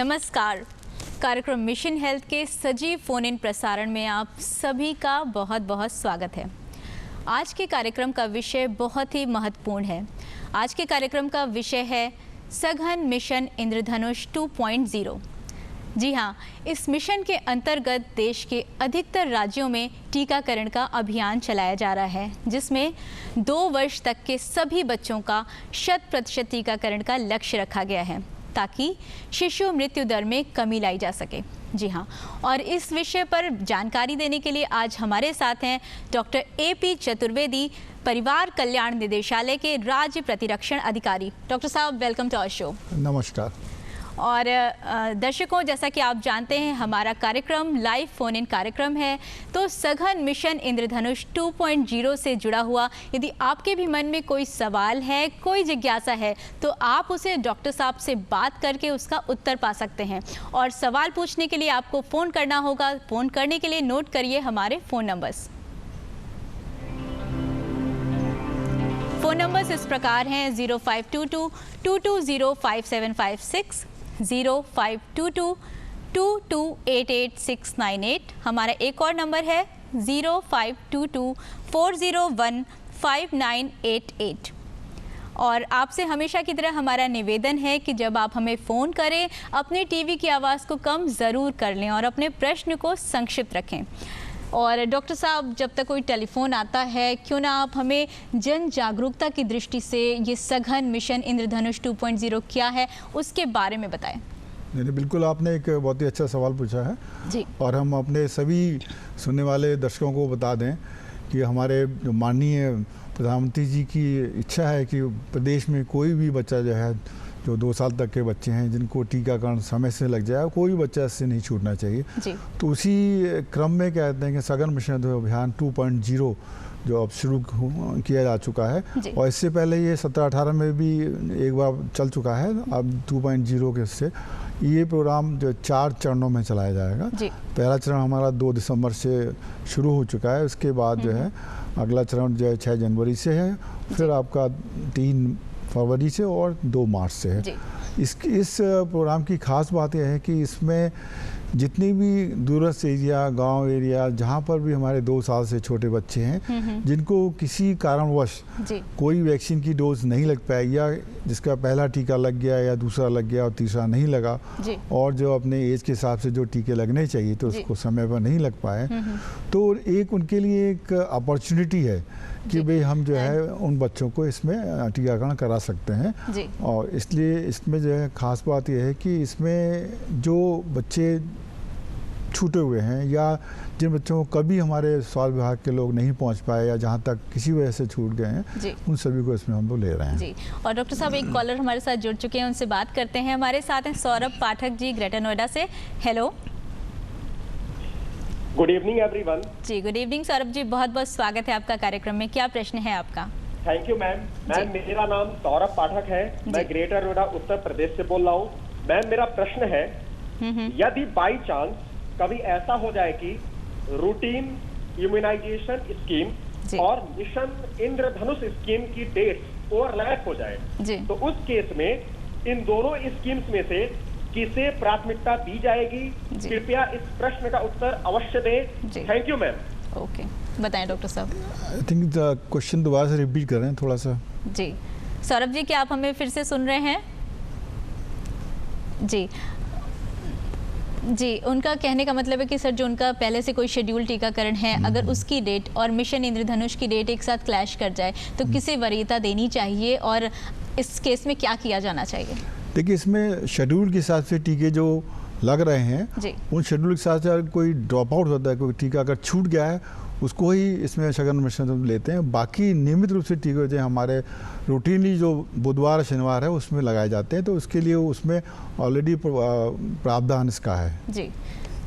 नमस्कार। कार्यक्रम mission health के सजीव फोन इन प्रसारण में आप सभी का बहुत बहुत स्वागत है। आज के कार्यक्रम का विषय बहुत ही महत्वपूर्ण है। आज के कार्यक्रम का विषय है सघन मिशन इंद्रधनुष 2.0। जी हाँ, इस मिशन के अंतर्गत देश के अधिकतर राज्यों में टीकाकरण का अभियान चलाया जा रहा है, जिसमें 2 वर्ष तक के सभी बच्चों का 100% टीकाकरण का लक्ष्य रखा गया है, ताकि शिशु मृत्यु दर में कमी लाई जा सके। जी हाँ, और इस विषय पर जानकारी देने के लिए आज हमारे साथ हैं डॉक्टर AP चतुर्वेदी, परिवार कल्याण निदेशालय के राज्य प्रतिरक्षण अधिकारी। डॉक्टर साहब, वेलकम टू आवर शो। नमस्कार। और दर्शकों, जैसा कि आप जानते हैं, हमारा कार्यक्रम लाइव फोन इन कार्यक्रम है। तो सघन मिशन इंद्रधनुष 2.0 से जुड़ा हुआ यदि आपके भी मन में कोई सवाल है, कोई जिज्ञासा है, तो आप उसे डॉक्टर साहब से बात करके उसका उत्तर पा सकते हैं। और सवाल पूछने के लिए आपको फ़ोन करना होगा। फ़ोन करने के लिए नोट करिए हमारे फ़ोन नंबर्स। फ़ोन नंबर्स इस प्रकार हैं 0522 220 5756, 0522 2288698। हमारा एक और नंबर है 0522 401 5988। और आपसे हमेशा की तरह हमारा निवेदन है कि जब आप हमें फ़ोन करें, अपने टीवी की आवाज़ को कम ज़रूर कर लें और अपने प्रश्न को संक्षिप्त रखें। और डॉक्टर साहब, जब तक कोई टेलीफोन आता है, क्यों ना आप हमें जन जागरूकता की दृष्टि से ये सघन मिशन इंद्रधनुष 2.0 क्या है, उसके बारे में बताएं। नहीं, बिल्कुल, आपने एक बहुत ही अच्छा सवाल पूछा है जी। और हम अपने सभी सुनने वाले दर्शकों को बता दें कि हमारे जो माननीय प्रधानमंत्री जी की इच्छा है कि प्रदेश में कोई भी बच्चा जो है, जो 2 साल तक के बच्चे हैं, जिनको टीकाकरण समय से लग जाए, कोई भी बच्चा इससे नहीं छूटना चाहिए जी। तो उसी क्रम में कहते हैं कि सघन मिशन अभियान 2.0 जो अब शुरू किया जा चुका है, और इससे पहले ये 17-18 में भी एक बार चल चुका है। अब 2.0 के से ये प्रोग्राम जो 4 चरणों में चलाया जाएगा। पहला चरण हमारा 2 दिसंबर से शुरू हो चुका है। उसके बाद जो है अगला चरण जो है 6 जनवरी से है, फिर आपका 3 फरवरी से और 2 मार्च से है। इस प्रोग्राम की खास बात यह है कि इसमें जितनी भी दूरस्थ एरिया, गांव एरिया, जहां पर भी हमारे 2 साल से छोटे बच्चे हैं, जिनको किसी कारणवश कोई वैक्सीन की डोज नहीं लग पाई, या जिसका पहला टीका लग गया या दूसरा लग गया और तीसरा नहीं लगा, और जो अपने एज के हिसाब से जो टीके लगने चाहिए तो उसको समय पर नहीं लग पाए, तो एक उनके लिए एक अपॉर्चुनिटी है कि भाई हम जो है उन बच्चों को इसमें टीकाकरण करा सकते हैं। और इसलिए इसमें जो है खास बात यह है कि इसमें जो बच्चे छूटे हुए हैं या जिन बच्चों को कभी हमारे स्वास्थ्य विभाग के लोग नहीं पहुंच पाए या जहां तक किसी वजह से छूट गए हैं, उन सभी को इसमें हम लोग ले रहे हैं जी। और डॉक्टर साहब, एक कॉलर हमारे साथ जुड़ चुके हैं, उनसे बात करते हैं। हमारे साथ हैं सौरभ पाठक जी, ग्रेटर नोएडा से। Hello, good evening everyone. जी, गुड इवनिंग सौरभ जी, बहुत बहुत स्वागत है आपका कार्यक्रम में। क्या प्रश्न है आपका? Thank you ma'am. मेरा नाम सौरभ पाठक है, मैं ग्रेटर नोएडा उत्तर प्रदेश से बोल रहा हूँ। मैम, मेरा प्रश्न है, यदि बाई चांस कभी ऐसा हो जाए कि रूटीन इम्यूनाइजेशन स्कीम और मिशन इंद्रधनुष स्कीम की डेट ओवरलैप हो जाए, तो उस केस में इन दोनों स्कीम्स में से किसे प्राथमिकता दी जाएगी? कृपया इस प्रश्न का उत्तर अवश्य दें। Thank you ma'am. ओके, बताएं डॉक्टर साहब। आई थिंक द क्वेश्चन दोबारा से रिपीट कर रहे हैं थोड़ा सा। जी सौरभ जी, क्या आप हमें फिर से सुन रहे हैं? जी, उनका कहने का मतलब है कि सर, जो उनका पहले से कोई शेड्यूल टीकाकरण है, अगर उसकी डेट और मिशन इंद्रधनुष की डेट एक साथ क्लैश कर जाए तो किसे वरीयता देनी चाहिए और इस केस में क्या किया जाना चाहिए? देखिए, इसमें शेड्यूल के हिसाब से टीके जो लग रहे हैं, उन शेड्यूल के साथ अगर कोई ड्रॉप आउट होता है, कोई टीका अगर छूट गया है, उसको ही इसमें सघन मिशन लेते हैं। बाकी नियमित रूप से टीके जो हमारे रूटीनली जो बुधवार शनिवार है उसमें लगाए जाते हैं, तो उसके लिए उसमें ऑलरेडी प्रावधान इसका है जी।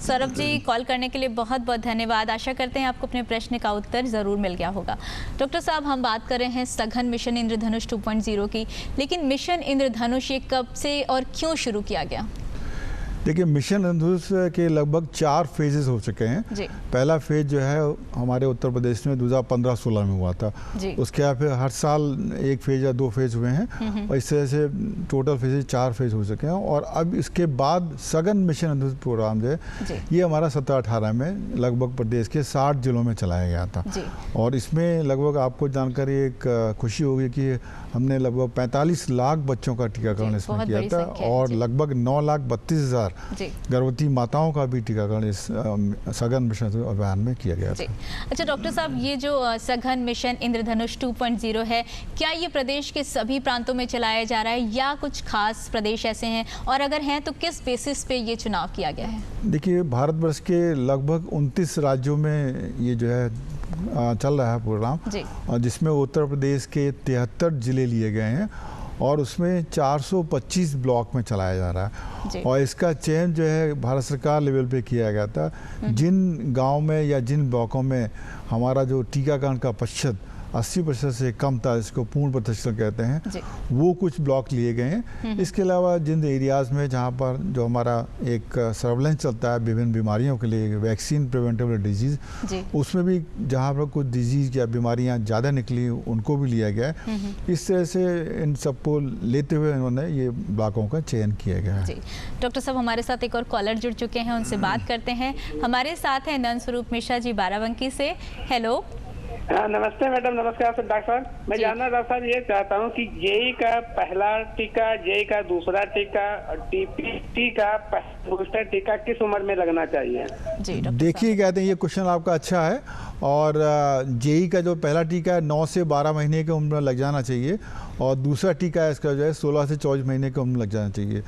सौरभ जी, कॉल करने के लिए बहुत बहुत धन्यवाद। आशा करते हैं आपको अपने प्रश्न का उत्तर ज़रूर मिल गया होगा। डॉक्टर साहब, हम बात कर रहे हैं सघन मिशन इंद्रधनुष 2.0 की, लेकिन मिशन इंद्रधनुष ये कब से और क्यों शुरू किया गया? देखिए, मिशन इंद्रधनुष के लगभग 4 फेजेस हो चुके हैं जी। पहला फेज जो है हमारे उत्तर प्रदेश में 2015-16 में हुआ था। जी। उसके बाद फिर हर साल 1 फेज या 2 फेज हुए हैं और इस तरह से टोटल फेजेस 4 फेज हो चुके हैं। और अब इसके बाद सघन मिशन इंद्रधनुष प्रोग्राम जो है ये हमारा 17-18 में लगभग प्रदेश के 60 जिलों में चलाया गया था। जी। और इसमें लगभग आपको जानकारी एक खुशी होगी कि हमने लगभग 45 लाख बच्चों का टीकाकरण इसमें किया था और लगभग 9,32,000 गर्भवती माताओं का भी टीकाकरण इस सघन मिशन अभियान में किया गया था। अच्छा डॉक्टर साहब, ये जो सघन मिशन इंद्रधनुष 2.0 है, क्या ये प्रदेश के सभी प्रांतों में चलाया जा रहा है या कुछ खास प्रदेश ऐसे हैं, और अगर हैं तो किस बेसिस पे ये चुनाव किया गया है? देखिए, भारतवर्ष के लगभग 29 राज्यों में ये जो है चल रहा है प्रोग्राम, और जिसमें उत्तर प्रदेश के 73 जिले लिए गए हैं और उसमें 425 ब्लॉक में चलाया जा रहा है। और इसका चयन जो है भारत सरकार लेवल पे किया गया था। जिन गांव में या जिन ब्लॉकों में हमारा जो टीकाकरण का प्रतिशत 80% से कम था, इसको पूर्ण प्रतिशत कहते हैं, वो कुछ ब्लॉक लिए गए हैं। इसके अलावा जिन एरियाज़ में जहाँ पर जो हमारा एक सर्वेलेंस चलता है विभिन्न बीमारियों के लिए, वैक्सीन प्रिवेंटेबल डिजीज़, उसमें भी जहाँ पर कुछ डिजीज़ या बीमारियाँ ज़्यादा निकली उनको भी लिया गया है। इस तरह से इन सबको लेते हुए इन्होंने ये ब्लॉकों का चयन किया गया है। डॉक्टर साहब, हमारे साथ एक और कॉलर जुड़ चुके हैं, उनसे बात करते हैं। हमारे साथ हैं नंद स्वरूप मिश्रा जी बाराबंकी से। हेलो। नमस्ते मैडम। नमस्कार डॉक्टर साहब। मैं जानना डॉक्टर साहब ये चाहता हूँ कि जेई का पहला टीका, जेई का दूसरा टीका, टीपीटी का बूस्टर टीका किस उम्र में लगना चाहिए? देखिए, कहते हैं ये क्वेश्चन आपका अच्छा है। और जेई का जो पहला टीका है 9 से 12 महीने की उम्र में लग जाना चाहिए, और दूसरा टीका है इसका जो है 16 से 24 महीने की उम्र में लग जाना चाहिए।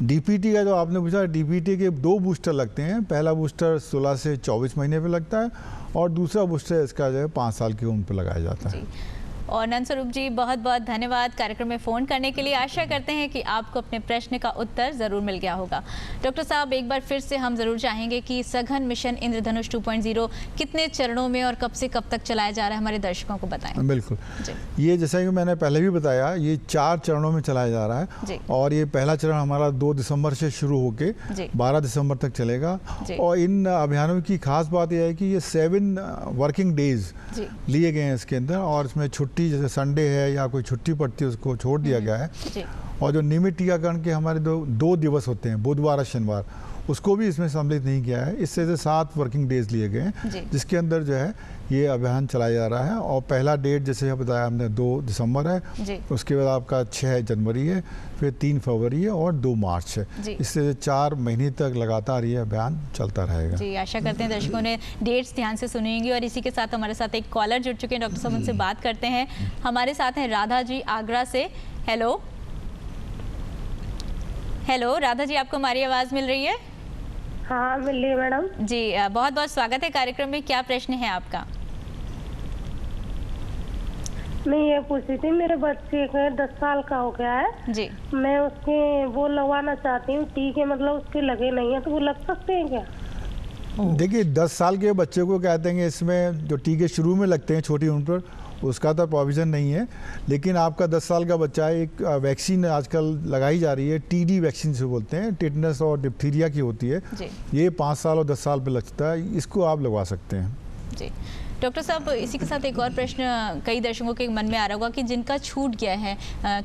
डीपीटी का जो आपने पूछा, डीपीटी के 2 बूस्टर लगते हैं। पहला बूस्टर 16 से 24 महीने पे लगता है और दूसरा बूस्टर इसका जो है 5 साल की उम्र पर लगाया जाता है। और नंद स्वरूप जी, बहुत बहुत धन्यवाद कार्यक्रम में फ़ोन करने के लिए। आशा करते हैं कि आपको अपने प्रश्न का उत्तर ज़रूर मिल गया होगा। डॉक्टर साहब, एक बार फिर से हम ज़रूर चाहेंगे कि सघन मिशन इंद्रधनुष 2.0 कितने चरणों में और कब से कब तक चलाया जा रहा है, हमारे दर्शकों को बताएं। बिल्कुल, ये जैसा कि मैंने पहले भी बताया, ये 4 चरणों में चलाया जा रहा है। और ये पहला चरण हमारा 2 दिसंबर से शुरू होके 12 दिसंबर तक चलेगा। और इन अभियानों की खास बात यह है कि ये 7 वर्किंग डेज लिए गए हैं इसके अंदर, और इसमें छुट्टी जैसे संडे है या कोई छुट्टी पड़ती है उसको छोड़ दिया गया है। और जो नियमित टीकाकरण के हमारे 2 दिवस होते हैं, बुधवार और शनिवार, उसको भी इसमें सम्मिलित नहीं किया है। इससे 7 वर्किंग डेज लिए गए हैं जिसके अंदर जो है ये अभियान चलाया जा रहा है। और पहला डेट जैसे बताया हमने 2 दिसंबर है, उसके बाद आपका 6 जनवरी है, फिर 3 फरवरी है और 2 मार्च है। इससे 4 महीने तक लगातार ये अभियान चलता रहेगा। जी, आशा करते हैं दर्शकों ने डेट्स ध्यान से सुनेंगे। और इसी के साथ हमारे साथ एक कॉलर जुड़ चुके हैं, डॉक्टर साहब उनसे बात करते हैं। हमारे साथ हैं राधा जी आगरा से। हेलो। हेलो राधा जी, आपको हमारी आवाज़ मिल रही है? हाँ, मिल रही है मैडम जी। बहुत बहुत स्वागत है कार्यक्रम में। क्या प्रश्न है आपका? मैं ये पूछ रही थी, मेरे बच्चे का 10 साल का हो गया है जी। मैं उसके वो लगवाना चाहती हूँ टीके, मतलब उसके लगे नहीं है, तो वो लग सकते हैं क्या? देखिए, 10 साल के बच्चे को कहते हैं इसमें जो टीके शुरू में लगते हैं छोटी उम्र पर, उसका तो प्रोविज़न नहीं है। लेकिन आपका 10 साल का बच्चा है, एक वैक्सीन आजकल लगाई जा रही है, टीडी वैक्सीन से बोलते हैं, टिटनेस और डिप्थीरिया की होती है। ये 5 साल और 10 साल पे लगता है, इसको आप लगवा सकते हैं। जी डॉक्टर साहब, इसी के साथ एक और प्रश्न कई दर्शकों के मन में आ रहा होगा कि जिनका छूट गया है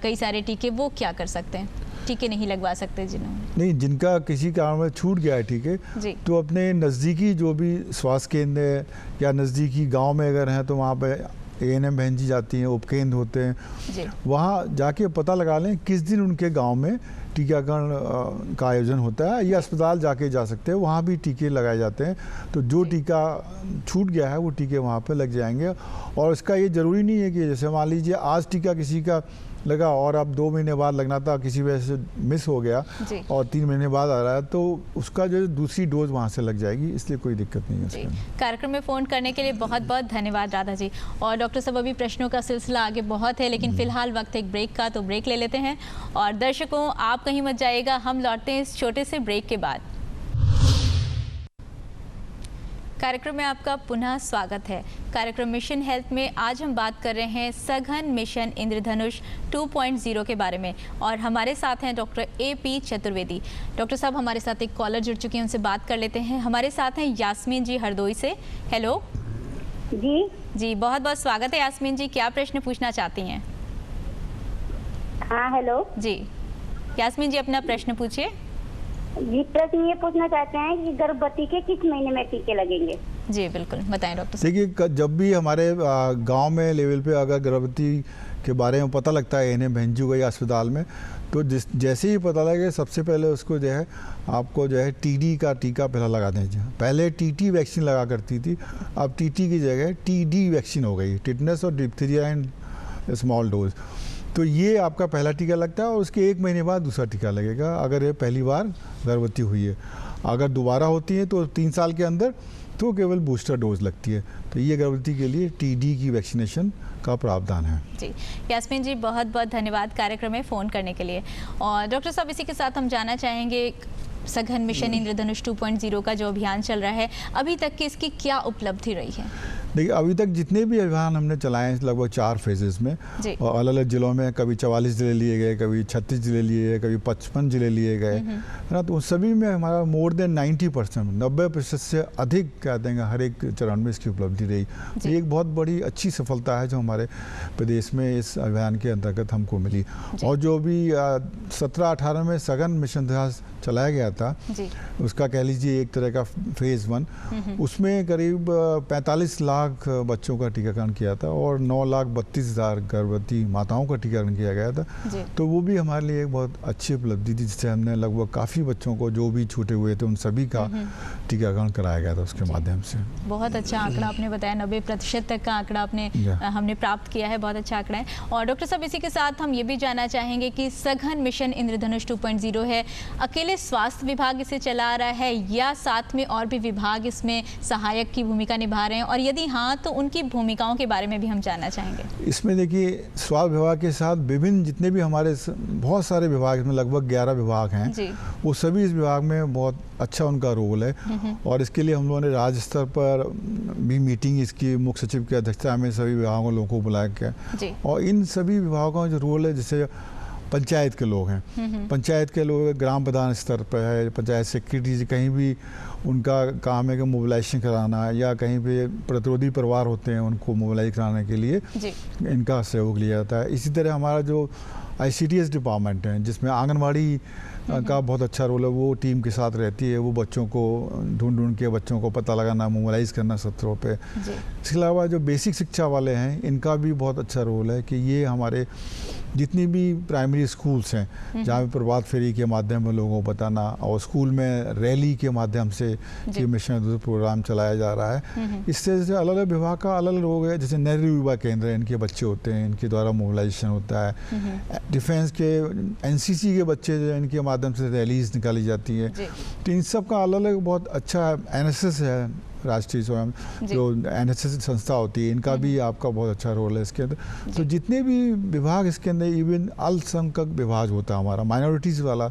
कई सारे टीके, वो क्या कर सकते हैं? टीके नहीं लगवा सकते जिन्होंने? नहीं, जिनका किसी कारण में छूट गया है टीके, तो अपने नज़दीकी जो भी स्वास्थ्य केंद्र है या नज़दीकी गांव में अगर हैं तो वहाँ पे ANM बहन जी जाती हैं, उपकेंद्र होते हैं, वहाँ जाके पता लगा लें किस दिन उनके गांव में टीकाकरण का आयोजन होता है, या अस्पताल जाके जा सकते हैं, वहाँ भी टीके लगाए जाते हैं। तो जो टीका छूट गया है वो टीके वहाँ पे लग जाएंगे। और इसका ये ज़रूरी नहीं है कि जैसे मान लीजिए आज टीका किसी का लगा और अब 2 महीने बाद लगना था, किसी वजह से मिस हो गया और 3 महीने बाद आ रहा है, तो उसका जो दूसरी डोज वहाँ से लग जाएगी, इसलिए कोई दिक्कत नहीं है। कार्यक्रम में फ़ोन करने के लिए बहुत बहुत धन्यवाद राधा जी। और डॉक्टर साहब, अभी प्रश्नों का सिलसिला आगे बहुत है, लेकिन फिलहाल वक्त एक ब्रेक का, तो ब्रेक ले लेते हैं। और दर्शकों, आप कहीं मत जाइएगा, हम लौटते हैं इस छोटे से ब्रेक के बाद। कार्यक्रम में आपका पुनः स्वागत है। कार्यक्रम मिशन हेल्थ में आज हम बात कर रहे हैं सघन मिशन इंद्रधनुष 2.0 के बारे में और हमारे साथ हैं डॉक्टर AP चतुर्वेदी। डॉक्टर साहब, हमारे साथ एक कॉलर जुड़ चुके हैं, उनसे बात कर लेते हैं। हमारे साथ हैं यास्मीन जी हरदोई से। हेलो जी, बहुत बहुत स्वागत है यास्मीन जी। क्या प्रश्न पूछना चाहती हैं? हाँ हेलो जी, यास्मीन जी अपना प्रश्न पूछिए। जी, प्रश्न ये पूछना चाहते हैं कि गर्भवती के किस महीने में टीके लगेंगे? जी बिल्कुल, बताएं डॉक्टर साहब। देखिए, जब भी हमारे गांव में लेवल पे अगर गर्भवती के बारे में पता लगता है, इन्हें भेजू गई अस्पताल में, तो जैसे ही पता लगे सबसे पहले उसको जो है आपको जो है TD का टीका पहला लगा दीजिए। पहले TT वैक्सीन लगा करती थी, अब TT की जगह TD वैक्सीन हो गई, टिटनेस और डिप्थीरिया एंड स्मॉल डोज। तो ये आपका पहला टीका लगता है और उसके 1 महीने बाद दूसरा टीका लगेगा अगर ये पहली बार गर्भवती हुई है। अगर दोबारा होती है तो 3 साल के अंदर तो केवल बूस्टर डोज लगती है। तो ये गर्भवती के लिए TD की वैक्सीनेशन का प्रावधान है। जी यास्मीन जी, बहुत बहुत धन्यवाद कार्यक्रम में फ़ोन करने के लिए। और डॉक्टर साहब, इसी के साथ हम जानना चाहेंगे सघन मिशन इंद्रधनुष 2.0 का जो अभियान चल रहा है, अभी तक की इसकी क्या उपलब्धि रही है? देखिए, अभी तक जितने भी अभियान हमने चलाए हैं लगभग 4 फेजेस में, और अलग अलग जिलों में कभी 44 जिले लिए गए, कभी 36 जिले लिए गए, कभी 55 जिले लिए गए, है ना। तो उन सभी में हमारा मोर देन 90%, 90% से अधिक कह देंगे हर एक चरण में इसकी उपलब्धि रही। तो एक बहुत बड़ी अच्छी सफलता है जो हमारे प्रदेश में इस अभियान के अंतर्गत हमको मिली। और जो भी 17-18 में सघन मिशन चलाया गया था, उसका कह लीजिए एक तरह का फेज़ 1, उसमें करीब 45 लाख बच्चों का टीकाकरण किया था और 9,32,000 गर्भवती माताओं का टीकाकरण किया गया था। तो वो भी हमारे लिए एक बहुत अच्छी उपलब्धि थी, जिससे हमने लगभग काफ़ी बच्चों को जो भी छूटे हुए थे उन सभी का टीकाकरण कराया गया था उसके माध्यम से। बहुत अच्छा आंकड़ा आपने बताया, 90% तक का आंकड़ा हमने प्राप्त किया है, बहुत अच्छा आंकड़ा है। और डॉक्टर साहब, इसी के साथ हम ये भी जानना चाहेंगे कि सघन मिशन इंद्रधनुष 2.0 है, अकेले स्वास्थ्य विभाग इसे चला रहा है या साथ में और भी विभाग इसमें सहायक की भूमिका निभा रहे हैं, और यदि हाँ तो उनकी भूमिकाओं के बारे में भी हम जानना चाहेंगे। इसमें देखिए, स्वास्थ्य विभाग के साथ विभिन्न जितने भी हमारे बहुत सारे विभाग, इसमें लगभग 11 विभाग हैं, वो सभी इस विभाग में बहुत अच्छा उनका रोल है। और इसके लिए हम लोगों ने राज्य स्तर पर भी मीटिंग इसकी मुख्य सचिव की अध्यक्षता में सभी विभागों लोगों को बुलाया गया, और इन सभी विभागों का जो रोल है, जैसे पंचायत के लोग हैं, पंचायत के लोग ग्राम प्रधान स्तर पर है, पंचायत सेक्रेटरी, कहीं भी उनका काम है कि मोबिलाइजेशन कराना, या कहीं पे प्रतिरोधी परिवार होते हैं उनको मोबिलाइज कराने के लिए इनका सहयोग लिया जाता है। इसी तरह हमारा जो ICDS डिपार्टमेंट है, जिसमें आंगनवाड़ी का बहुत अच्छा रोल है, वो टीम के साथ रहती है, वो बच्चों को ढूंढ के बच्चों को पता लगाना, मोबिलाइज करना सत्रों पे। इसके अलावा जो बेसिक शिक्षा वाले हैं, इनका भी बहुत अच्छा रोल है कि ये हमारे जितनी भी प्राइमरी स्कूल्स हैं जहाँ पे प्रभात फेरी के माध्यम में लोगों को बताना, और स्कूल में रैली के माध्यम से ये मिशन प्रोग्राम चलाया जा रहा है। इससे अलग अलग विभाग का अलग अलग रोग है, जैसे नेहरू युवा केंद्र, इनके बच्चे होते हैं, इनके द्वारा मोबिलाइजेशन होता है। डिफेंस के NCC के बच्चे जो इनके माध्यम से रैलीज निकाली जाती है। तो इन सब का अलग अलग बहुत अच्छा NSS है, राष्ट्रीय स्वयं जो NSS संस्था होती है, इनका भी आपका बहुत अच्छा रोल है इसके अंदर। तो जितने भी विभाग इसके अंदर, इवन अल्पसंख्यक विभाग होता है हमारा, माइनॉरिटीज़ वाला,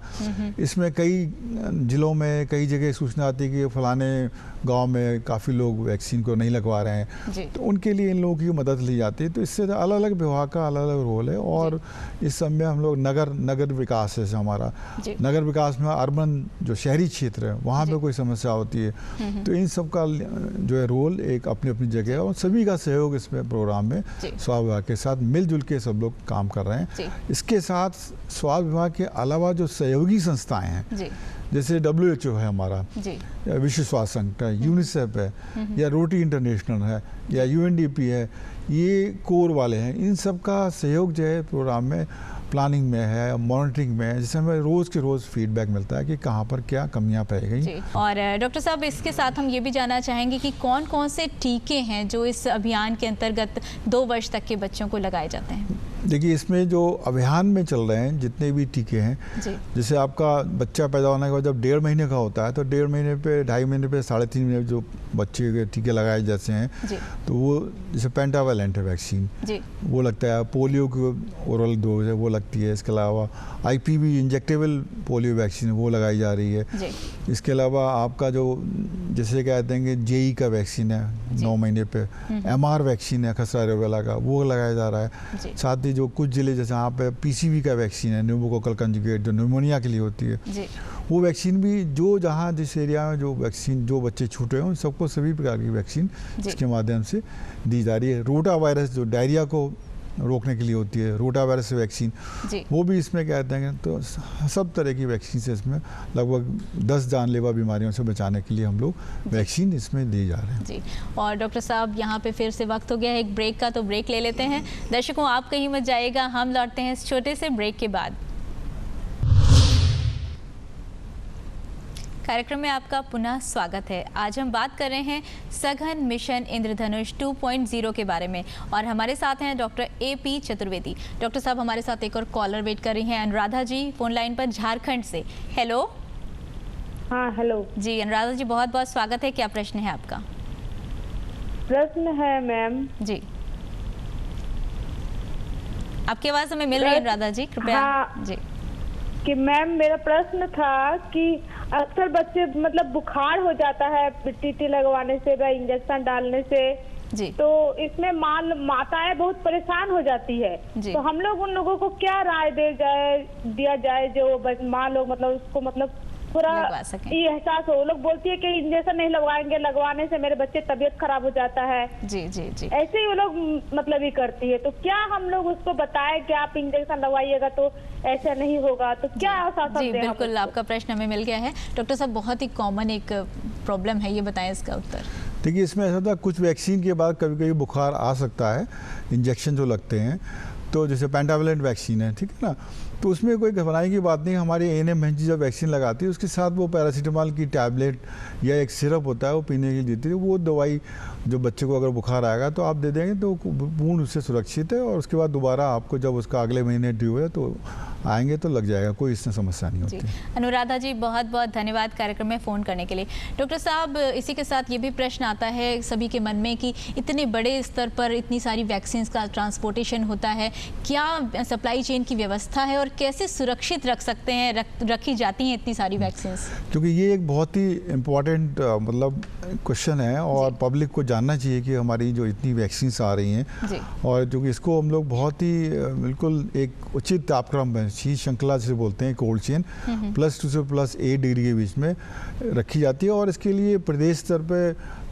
इसमें कई जिलों में कई जगह सूचना आती है कि फलाने गांव में काफ़ी लोग वैक्सीन को नहीं लगवा रहे हैं, तो उनके लिए इन लोगों की मदद ली जाती है। तो इससे अलग अलग विभाग का अलग अलग रोल है। और इस सब में हम लोग नगर विकास है हमारा, नगर विकास में अर्बन जो शहरी क्षेत्र है वहाँ पे कोई समस्या होती है, तो इन सब का जो है रोल एक अपनी अपनी जगह है, और सभी का सहयोग इसमें प्रोग्राम में स्वास्थ्य विभाग के साथ मिलजुल के सब लोग काम कर रहे हैं। इसके साथ स्वास्थ्य विभाग के अलावा जो सहयोगी संस्थाएं हैं, जैसे WHO है हमारा, विश्व स्वास्थ्य संगठन, UNICEF है, या रोटरी इंटरनेशनल है, या UNDP है, ये कोर वाले हैं। इन सब का सहयोग जो है प्रोग्राम में प्लानिंग में है, मॉनिटरिंग में है, जिससे हमें रोज़ के रोज़ फीडबैक मिलता है कि कहाँ पर क्या कमियाँ पाई गई। और डॉक्टर साहब, इसके साथ हम ये भी जानना चाहेंगे कि कौन कौन से टीके हैं जो इस अभियान के अंतर्गत 2 वर्ष तक के बच्चों को लगाए जाते हैं? देखिए, इसमें जो अभियान में चल रहे हैं जितने भी टीके हैं, जैसे आपका बच्चा पैदा होने के बाद जब 1.5 महीने का होता है, तो 1.5 महीने पे, 2.5 महीने पे, 3.5 महीने जो बच्चे के टीके लगाए जाते हैं, तो वो जैसे पेंटावैलेंट है वैक्सीन, वो लगता है। पोलियो की ओरल डोज है वो लगती है। इसके अलावा IPV इंजेक्टेबल पोलियो वैक्सीन वो लगाई जा रही है। इसके अलावा आपका जो जैसे कहते हैं कि JE का वैक्सीन है 9 महीने पे, MR वैक्सीन है खसरा रूबेला का, वो लगाया जा रहा है। साथ ही जो कुछ जिले जैसे यहाँ पे PCV का वैक्सीन है, न्यूमोकोकल कंजुगेट, जो न्यूमोनिया के लिए होती है, वो वैक्सीन भी जो जहाँ जिस एरिया में जो वैक्सीन जो बच्चे छूटे हैं उन सबको सभी प्रकार की वैक्सीन इसके माध्यम से दी जा रही है। रोटा वायरस जो डायरिया को रोकने के लिए होती है, रोटा वायरस वैक्सीन, वो भी इसमें कहते हैं। तो सब तरह की वैक्सीन से इसमें लगभग 10 जानलेवा बीमारियों से बचाने के लिए हम लोग वैक्सीन इसमें दिए जा रहे हैं। जी, और डॉक्टर साहब यहाँ पे फिर से वक्त हो गया है एक ब्रेक का, तो ब्रेक ले लेते हैं। दर्शकों, आप कहीं मत जाइएगा, हम लौटते हैं इस छोटे से ब्रेक के बाद। कार्यक्रम में आपका पुनः स्वागत है। आज हम बात कर रहे हैं सघन मिशन इंद्रधनुष 2.0 के बारे में, और हमारे साथ हैं डॉक्टर AP चतुर्वेदी। डॉक्टर साहब, हमारे साथ एक और कॉलर वेट कर रही हैं, अनुराधा जी फोन लाइन पर झारखंड से। हेलो। हाँ, हेलो जी अनुराधा जी, बहुत बहुत स्वागत है। क्या प्रश्न है आपका? प्रश्न है मैम जी, आपकी आवाज़ हमें मिल रही है अनुराधा जी, कृपया। हाँ, जी कि मैम मेरा प्रश्न था कि अक्सर बच्चे मतलब बुखार हो जाता है टीटी लगवाने से या इंजेक्शन डालने से जी, तो इसमें माताएं बहुत परेशान हो जाती है। तो हम लोग उन लोगों को क्या राय दिया जाए जो माँ लोग मतलब उसको मतलब पूरा ये एहसास हो। लोग बोलती है कि इंजेक्शन नहीं लगवाएंगे, लगवाने से मेरे बच्चे तबीयत खराब हो जाता है। जी जी जी, ऐसे ही वो लोग मतलब ही करती है। तो क्या हम लोग उसको बताएं कि आप इंजेक्शन लगवाइएगा तो ऐसा नहीं होगा, तो क्या आश्वासन दें? बिल्कुल, आपका प्रश्न हमें मिल गया है। डॉक्टर साहब, बहुत ही कॉमन एक प्रॉब्लम है, ये बताएं इसका उत्तर। देखिए, इसमें ऐसा होता है कुछ वैक्सीन के बाद कभी कभी बुखार आ सकता है, इंजेक्शन जो लगते हैं, तो जैसे पेंटावैलेंट वैक्सीन है, ठीक है ना, तो उसमें कोई घबराने की बात नहीं। हमारी ANM बहन जी जब वैक्सीन लगाती है उसके साथ वो पैरासीटामोल की टैबलेट या एक सिरप होता है वो पीने के लिए देती है। वो दवाई जो बच्चे को अगर बुखार आएगा तो आप दे देंगे तो पूर्ण उससे सुरक्षित है, और उसके बाद दोबारा आपको जब उसका अगले महीने ड्यू है तो आएंगे तो लग जाएगा, कोई इसमें समस्या नहीं होती। अनुराधा जी, बहुत बहुत धन्यवाद कार्यक्रम में फ़ोन करने के लिए। डॉक्टर साहब, इसी के साथ ये भी प्रश्न आता है सभी के मन में कि इतने बड़े स्तर पर इतनी सारी वैक्सीन का ट्रांसपोर्टेशन होता है, क्या सप्लाई चेन की व्यवस्था है और कैसे सुरक्षित रख सकते हैं, रखी जाती हैं इतनी सारी वैक्सीन? क्योंकि ये एक बहुत ही इम्पोर्टेंट मतलब क्वेश्चन है, और पब्लिक को जानना चाहिए कि हमारी जो इतनी वैक्सीन आ रही हैं, और जो कि इसको हम लोग बहुत ही बिल्कुल एक उचित तापक्रम में शीत श्रृंखला जिसे बोलते हैं, कोल्ड चेन +2 से +8 डिग्री के बीच में रखी जाती है। और इसके लिए प्रदेश स्तर पे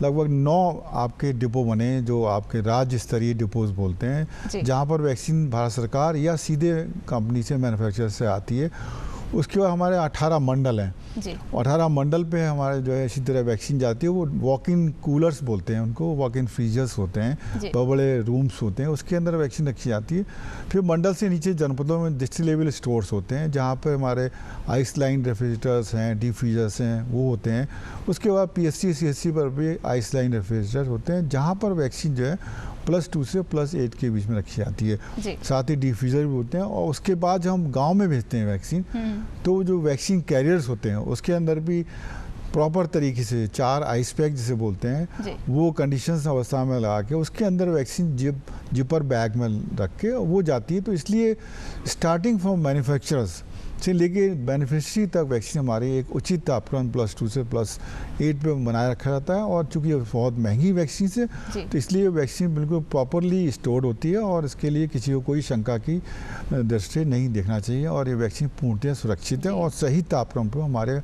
लगभग 9 आपके डिपो बने, जो आपके राज्य स्तरीय डिपोज बोलते हैं, जहाँ पर वैक्सीन भारत सरकार या सीधे कंपनी से मैन्युफैक्चरर से आती है। उसके बाद हमारे 18 मंडल हैं, 18 मंडल पे हमारे जो है इसी तरह वैक्सीन जाती है। वो वॉक इन कूलर्स बोलते हैं उनको, वॉक इन फ्रीजर्स होते हैं, बड़े बड़े रूम्स होते हैं, उसके अंदर वैक्सीन रखी जाती है। फिर मंडल से नीचे जनपदों में डिस्ट्रिक्ट लेवल स्टोर्स होते हैं, जहाँ पर हमारे आइस लाइन रेफ्रिजरेटर्स हैं, डीप फ्रीजर्स हैं, वो होते हैं। उसके बाद PSC CSC पर भी आइस लाइन रेफ्रिजरेटर होते हैं, जहाँ पर वैक्सीन जो है +2 से +8 के बीच में रखी जाती है। साथ ही डिफ्यूज़र भी होते हैं। और उसके बाद जब हम गांव में भेजते हैं वैक्सीन, तो जो वैक्सीन कैरियर्स होते हैं उसके अंदर भी प्रॉपर तरीके से 4 आइस पैक जिसे बोलते हैं, वो कंडीशंस अवस्था में लगा के उसके अंदर वैक्सीन जिपर बैग में रख के वो जाती है। तो इसलिए स्टार्टिंग फ्रॉम मैन्युफैक्चरर्स से लेके बेनिफिशियरी तक वैक्सीन हमारी एक उचित तापक्रम +2 से +8 पे बनाए रखा जाता है। और चूंकि ये बहुत महंगी वैक्सीन है तो इसलिए वैक्सीन बिल्कुल प्रॉपरली स्टोर्ड होती है, और इसके लिए किसी को कोई शंका की दृष्टि नहीं देखना चाहिए। और ये वैक्सीन पूर्णतः सुरक्षित है और सही तापक्रम पर हमारे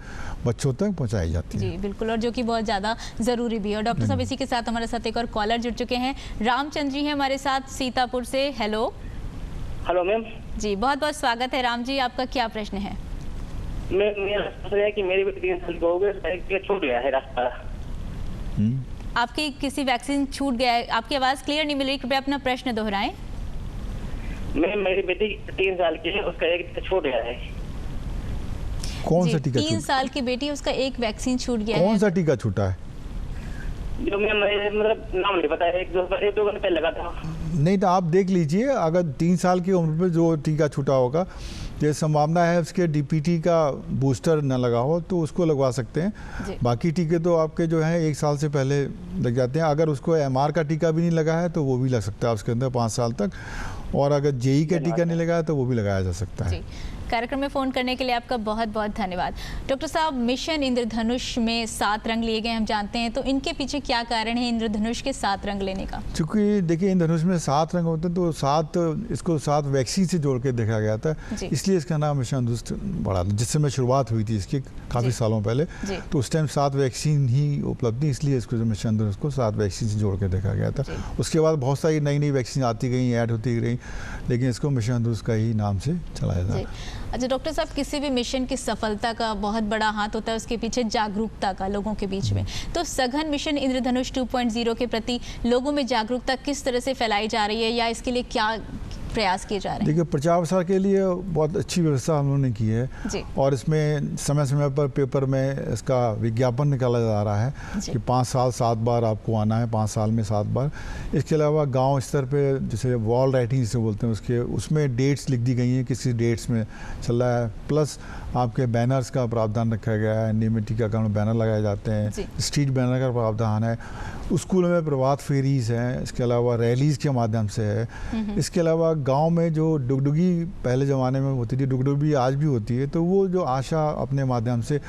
बच्चों तक पहुँचाई जाती है। जी बिल्कुल, और जो कि बहुत ज़्यादा ज़रूरी भी है। और डॉक्टर साहब, इसी के साथ हमारे साथ एक और कॉलर जुड़ चुके हैं, रामचंद्र जी हैं हमारे साथ सीतापुर से। हेलो। हेलो मैम जी, बहुत बहुत स्वागत है राम जी, आपका क्या प्रश्न है? मेरा प्रश्न है कि मेरी बेटी 3 साल की हो गई, छूट गया है रास्ता। आपकी किसी वैक्सीन छूट गया है? आपकी आवाज़ क्लियर नहीं मिल रही, कृपया अपना प्रश्न दोहराएं। मेरी बेटी 3 साल की है, उसका एक छूट गया है। कौन सा टीका? 3 साल की बेटी, उसका एक वैक्सीन छूट गया है। कौन सा टीका छूटा है? जो मैं मतलब नाम नहीं पता है, 1-2 घंटे पहले लगा था। नहीं तो आप देख लीजिए, अगर 3 साल की उम्र पे जो टीका छूटा होगा ये संभावना है उसके DPT का बूस्टर न लगा हो तो उसको लगवा सकते हैं। बाकी टीके तो आपके जो है 1 साल से पहले लग जाते हैं। अगर उसको MR का टीका भी नहीं लगा है तो वो भी लग सकता है उसके अंदर 5 साल तक, और अगर JE का टीका नहीं लगा है तो वो भी लगाया जा सकता है। कार्यक्रम में फ़ोन करने के लिए आपका बहुत बहुत धन्यवाद। डॉक्टर साहब, मिशन इंद्रधनुष में 7 रंग लिए गए हम जानते हैं, तो इनके पीछे क्या कारण है इंद्रधनुष के 7 रंग लेने का? क्योंकि देखिए इंद्रधनुष में 7 रंग होते हैं तो 7 वैक्सीन से जोड़ के देखा गया था, इसलिए इसका नाम मिशन इंद्रधनुष पड़ा, जिससे मैं शुरुआत हुई थी इसकी काफ़ी सालों पहले। तो उस टाइम 7 वैक्सीन ही उपलब्ध थी, इसलिए इसको मिशन इंद्रधनुष को 7 वैक्सीन से जोड़ के देखा गया था। उसके बाद बहुत सारी नई नई वैक्सीन आती गई, ऐड होती गई, लेकिन इसको मिशन इंद्रधनुष का ही नाम से चलाया जा रहा है। अच्छा डॉक्टर साहब, किसी भी मिशन की सफलता का बहुत बड़ा हाथ होता है उसके पीछे जागरूकता का लोगों के बीच में। तो सघन मिशन इंद्रधनुष 2.0 के प्रति लोगों में जागरूकता किस तरह से फैलाई जा रही है, या इसके लिए क्या प्रयास किए जा रहे हैं? देखिए प्रचार प्रसार के लिए बहुत अच्छी व्यवस्था हम लोगों ने की है, और इसमें समय समय पर पेपर में इसका विज्ञापन निकाला जा रहा है कि 5 साल 7 बार आपको आना है, 5 साल में 7 बार। इसके अलावा गांव स्तर पे जैसे वॉल राइटिंग जिसे बोलते हैं उसमें डेट्स लिख दी गई हैं, किसी डेट्स में चल रहा है। प्लस आपके बैनर्स का प्रावधान रखा गया है, नियमित टीकाकरण बैनर लगाए जाते हैं, स्ट्रीट बैनर का प्रावधान है, स्कूलों में प्रभात फेरीज हैं, इसके अलावा रैलीज़ के माध्यम से है। इसके अलावा गांव में जो डुगडुगी पहले ज़माने में होती थी, डुगडुगी आज भी होती है, तो वो जो आशा अपने माध्यम से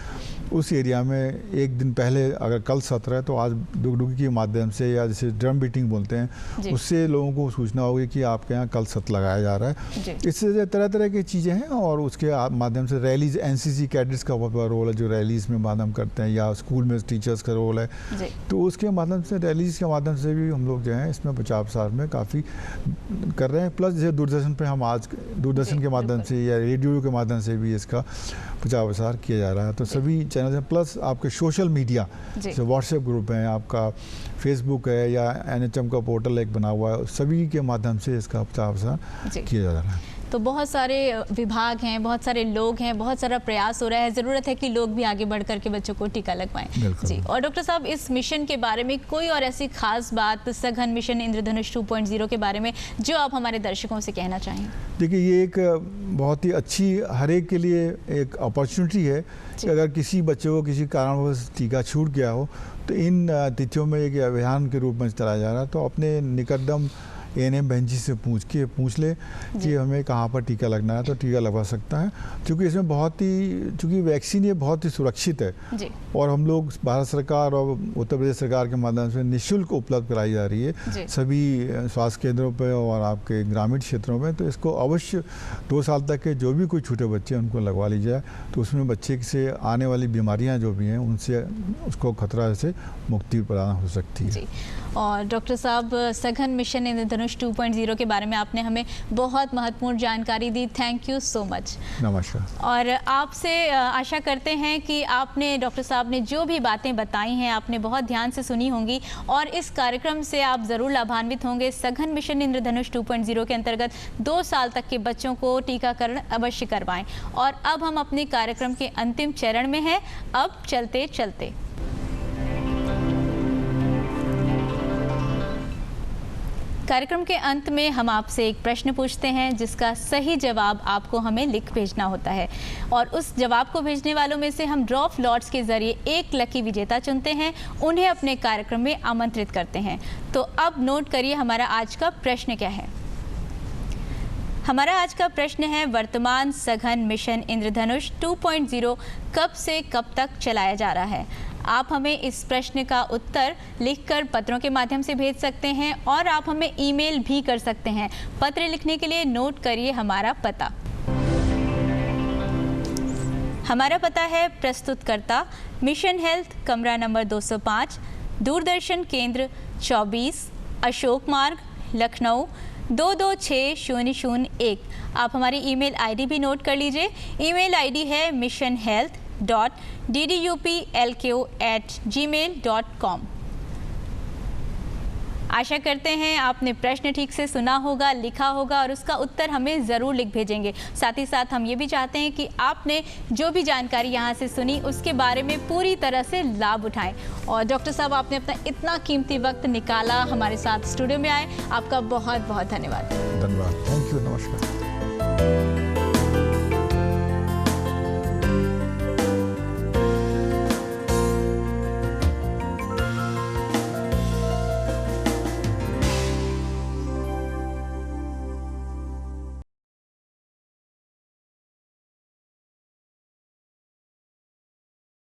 उस एरिया में 1 दिन पहले, अगर कल सत्र है तो आज डुगडुगी के माध्यम से, या जैसे ड्रम बीटिंग बोलते हैं, उससे लोगों को सूचना होगी कि आपके यहाँ कल सत्र लगाया जा रहा है। इससे तरह तरह की चीज़ें हैं, और उसके माध्यम से रैलीज, NCC कैडेट्स का बहुत बड़ा रोल है जो रैलीज में माध्यम करते हैं, या स्कूल में टीचर्स का रोल है, तो उसके माध्यम से, रैलीज के माध्यम से भी हम लोग जो हैं इसमें प्रचार प्रसार में काफ़ी कर रहे हैं। प्लस जैसे दूरदर्शन पे हम आज दूरदर्शन के माध्यम से या रेडियो के माध्यम से भी इसका प्रचार प्रसार किया जा रहा है। तो सभी चैनल हैं, प्लस आपके सोशल मीडिया जैसे व्हाट्सएप ग्रुप हैं, आपका फेसबुक है, या NHM का पोर्टल एक बना हुआ है, सभी के माध्यम से इसका प्रचार प्रसार किया जा रहा है। तो बहुत सारे विभाग हैं, बहुत सारे लोग हैं, बहुत सारा प्रयास हो रहा है, ज़रूरत है कि लोग भी आगे बढ़ कर के बच्चों को टीका लगवाएं। जी, और डॉक्टर साहब, इस मिशन के बारे में कोई और ऐसी खास बात सघन मिशन इंद्रधनुष 2.0 के बारे में जो आप हमारे दर्शकों से कहना चाहें? देखिए ये एक बहुत ही अच्छी, हर एक के लिए एक अपॉर्चुनिटी है कि अगर किसी बच्चे को किसी कारणवश टीका छूट गया हो तो इन तिथियों में एक अभियान के रूप में चलाया जा रहा है, तो अपने निकटतम ANM बहन जी से पूछ ले कि हमें कहाँ पर टीका लगना है, तो टीका लगवा सकता है। क्योंकि इसमें चूँकि वैक्सीन ये बहुत ही सुरक्षित है, और हम लोग भारत सरकार और उत्तर प्रदेश सरकार के माध्यम से निःशुल्क उपलब्ध कराई जा रही है सभी स्वास्थ्य केंद्रों पर और आपके ग्रामीण क्षेत्रों में। तो इसको अवश्य 2 साल तक के जो भी कोई छोटे बच्चे उनको लगवा ली जाए, तो उसमें बच्चे से आने वाली बीमारियाँ जो भी हैं उनसे उसको खतरा से मुक्ति प्रदान हो सकती है। और डॉक्टर साहब, सघन मिशन इंद्रधनुष 2.0 के बारे में आपने हमें बहुत महत्वपूर्ण जानकारी दी, थैंक यू सो मच। नमस्कार। और आपसे आशा करते हैं कि आपने, डॉक्टर साहब ने जो भी बातें बताई हैं आपने बहुत ध्यान से सुनी होंगी, और इस कार्यक्रम से आप ज़रूर लाभान्वित होंगे। सघन मिशन इंद्रधनुष 2.0 के अंतर्गत 2 साल तक के बच्चों को टीकाकरण अवश्य करवाएं। और अब हम अपने कार्यक्रम के अंतिम चरण में हैं, अब चलते चलते कार्यक्रम के अंत में हम आपसे एक प्रश्न पूछते हैं जिसका सही जवाब आपको हमें लिख भेजना होता है, और उस जवाब को भेजने वालों में से हम ड्रॉ लॉट्स के जरिए एक लकी विजेता चुनते हैं, उन्हें अपने कार्यक्रम में आमंत्रित करते हैं। तो अब नोट करिए हमारा आज का प्रश्न क्या है। हमारा आज का प्रश्न है, वर्तमान सघन मिशन इंद्रधनुष 2.0 कब से कब तक चलाया जा रहा है? आप हमें इस प्रश्न का उत्तर लिखकर पत्रों के माध्यम से भेज सकते हैं, और आप हमें ईमेल भी कर सकते हैं। पत्र लिखने के लिए नोट करिए हमारा पता। हमारा पता है प्रस्तुतकर्ता मिशन हेल्थ, कमरा नंबर 205, दूरदर्शन केंद्र 24, अशोक मार्ग, लखनऊ 226001। आप हमारी ईमेल आईडी भी नोट कर लीजिए। ईमेल आईडी है missionhealth.ddupLQ@gmail.com। आशा करते हैं आपने प्रश्न ठीक से सुना होगा, लिखा होगा, और उसका उत्तर हमें ज़रूर लिख भेजेंगे। साथ ही साथ हम ये भी चाहते हैं कि आपने जो भी जानकारी यहाँ से सुनी उसके बारे में पूरी तरह से लाभ उठाएं। और डॉक्टर साहब, आपने अपना इतना कीमती वक्त निकाला, हमारे साथ स्टूडियो में आए, आपका बहुत बहुत धन्यवाद। धन्यवाद, थैंक यू, नमस्कार।